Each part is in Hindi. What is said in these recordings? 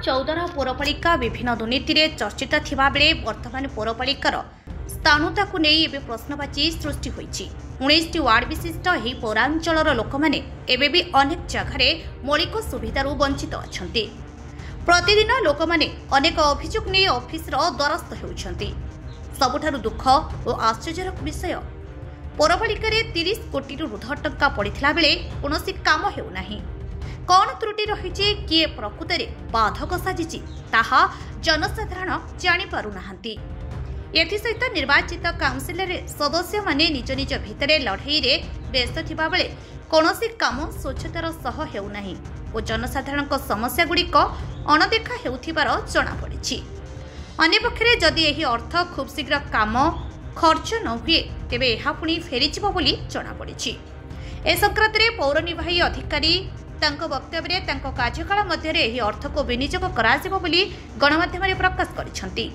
चौदर पौरपालिका विभिन्न दुर्नीति चर्चित थिबा बेले वर्तमान पौरपालिकार स्थानुता को नहीं एवं प्रश्नवाची सृष्टि होईछि। 19टी वार्ड विशिष्ट यह पौरांचलर लोक मैंने एवं भी अनेक जगह मौलिक सुविधार वंचित अछंती। प्रतिदिन लोक मैंने अनेक अभियोग नहीं ऑफिस द्वारस्थ होउछंती। सबुठारु दुख और आश्चर्यर विषय पौरपालिका 30 कोटी ऊर्ध्व टंका पड़ता बेले कौनसी काम हेउनाही। कौन त्रुटि रही किए प्रकृत में बाधक साजिची ताहा जनसाधारण जानीपारुनाहांती। एसहित निर्वाचित काउंसिलर सदस्य माने निज निज भितर लड़ई रे व्यस्त थिबा बेले कौनसी काम स्वच्छतार सह हेउनाही और जनसाधारण समस्या गुड़िक अणदेखा हेउथिबार जଣା पड़िछि। अन्य पक्षरे जदि एही अर्थ खूब शीघ्र काम खर्च न हुए तेबे एहा पुणी फेरीजिबो बोली जଣା पड़िछि। ए संक्रांत रे पौर निर्वाही अधिकारी तांको वक्तव्य तांको कार्यकाल मध्य एही अर्थ को विनियोग कराजिबो बोली गणमाध्यम रे प्रकाश करिसंती।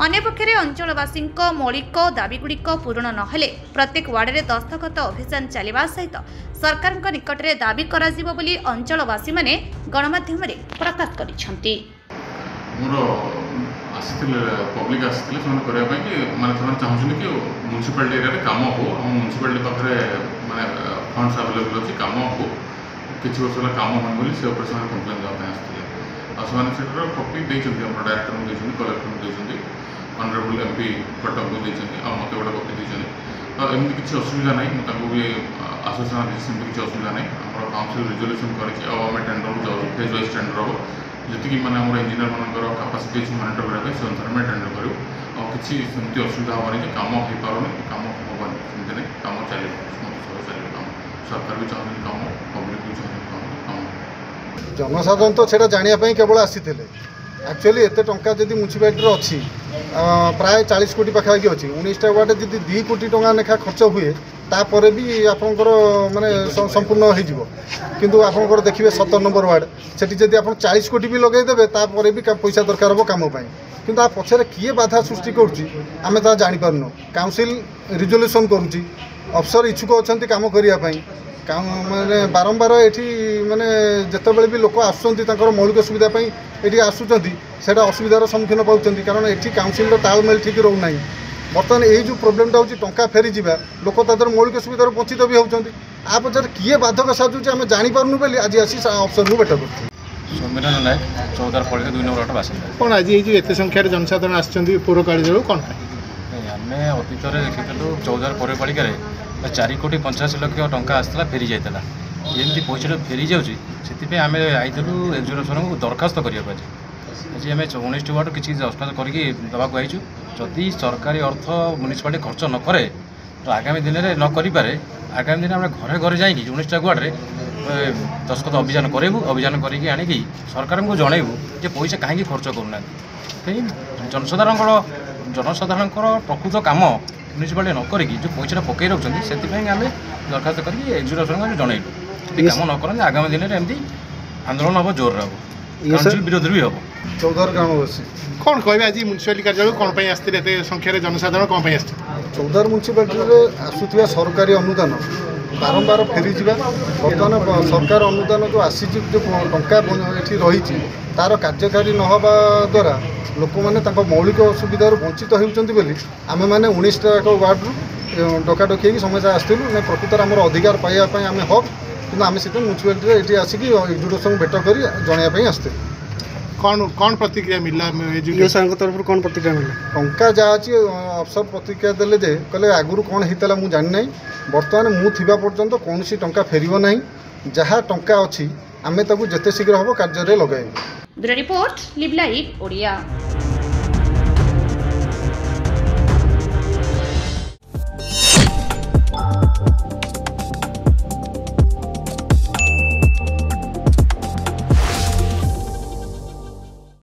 अन्य पक्षरे अंचलवासी मौलिक दाबीगुड़िक पूरण नहेले प्रत्येक वार्ड में दस्तखत अभियान चलवा सहित सरकार निकट में दाबी कराजिबो बोली अंचलवासी माने गणमाध्यम रे प्रकाश करिसंती। पब्लिक आसते माने चाहूँ कि म्यूनिसिपालिटी एरिया काम हो म्यूनिसिपालिटी पाखे माने फंड्स अवेलेबल अच्छी काम हो किसी वर्ष है काम हो बोली से कम्प्लेन देवाई आसते से कपी डायरेक्टर को कलेक्टर को ऑनरेबल एमपी कटक को मत गोटे कपी देते एमती किसी असुविधा ना भी आश्वासन देती किसी असुविधा ना आम काउंसिल रिजोल्यूशन करें टेंडर को जाऊँ फेज वाइज टेंडर हम जी मैंने इंजीनियर मानकर कैपेसिटी मॉनिटर करने से अनुसार में टेंडर करूँ और किसी सेमती असुविधा हेनी कम हो पारे कम हेनी सेमती नहीं कम चलो चलो कम सरकार भी चाहते कम पब्लिक भी चाहते कम जनसाधारण तो सेटा जानापी केवल आसी एक्चुअली एत टंका जदि म्यूनिसिपालिटी अच्छी प्राय 40 कोटी पाखापाखि अच्छी 19टा वार्ड जब 2 कोटी टंका लेखा खर्च हुए तापर भी आपंकर माने संपूर्ण हो किंतु आपंकर देखिए 17 नंबर वार्ड सेठी जदि आप 40 कोटी भी लगेदेवे तापर भी पैसा दरकार हम कम किंतु आ पछरे किए बाधा सृष्टि करुच्ची आम ता जापारनु। काउंसिल रिजोल्यूशन करुच्ची अफसर इच्छुक अच्छा कम करने माने बारंबार ये माने जितेबाला भी लोक आसुँच मौलिक सुविधा ये आसुँच से असुविधार सम्मुखीन पाँच कारण ये काउंसिल तालमेल ठीक रोना। बर्तमान यही जो प्रोब्लेमटा हो टंका फेरी जावा लोक तर मौलिक सुविधार वंचित भी होती आ पचार किए बाधक साजुचे आम जापारू बोली आज आसी अफसर को भेट कर सौम्यरंजन नायक चौदार पड़े 2 नंबर बासिंदा कौन आज ये संख्यार जनसाधारण आसुँच पौर कार्यालय कौन आम अतीत देखिलु चौदार पौरपालिका 4 कोटी 85 लाख टंका आसला फेरी जाता एमती पैसा फेरी जाऊँगी से आम आईलु एग्जीक्यूशन को दरखास्त करने आज आम 19टी वार्ड किसी दरखास्त करके देवाक आईचु जदि सरकारी अर्थ म्यूनिसिपालिटी खर्च न करे तो आगामी दिन में न करें आगामी दिन में घरे घरे जा 19टा वार्ड में दस्तखत अभियान करेबू अभियान करके आणिकी सरकार को जनइबू जे पैसा कहीं खर्च करूना जनसाधारण प्रकृत काम म्यूनिसिपालिटी न करी जो पैसा पकई रखुच्च से आम दरखास्त करके एग्जीक्यूशन जनइलु कम न करें आगामी दिन में एमती आंदोलन हम जोर हम काउंसिल विरोध भी हम। चौदार ग्रामवासी कौन कहे आज म्यूनिसिपालिटी कार्यालय कौन आसते संख्यार जनसाधारण कौन आस चौदार म्यूनिसिपालिटी आसुवा सरकारी अनुदान बारंबार फेरी जावा बर्तमान सरकार अनुदान जो आसी जो टंका ये रही तार कार्यकारी नहबा द्वारा लोक मैंने मौलिक सुविधार वंचित होती आम मैंने 19टा वार्ड डकाडकी समस्या आसलु ना प्रकृत आम अधिकार पाइबापी आम हक कि आम से म्यूनिसिपालिटी ये आसिक एग्जीक्यूशन भेट कर जनवाई आसते कौन कौन प्रतिक्रिया मिला तरफ कौन प्रतिक्रिया मिला टंका जहाँ अच्छी अफसर प्रतिक्रिया देले जे कहले आगुरी कौन होता मुझे जानी ना बर्तमान मुझा पर्यंत कौन सी टंका फेरब ना जहाँ टंका अच्छी आम जिते शीघ्र हम कार्य लगे। Bureau report live live Odia.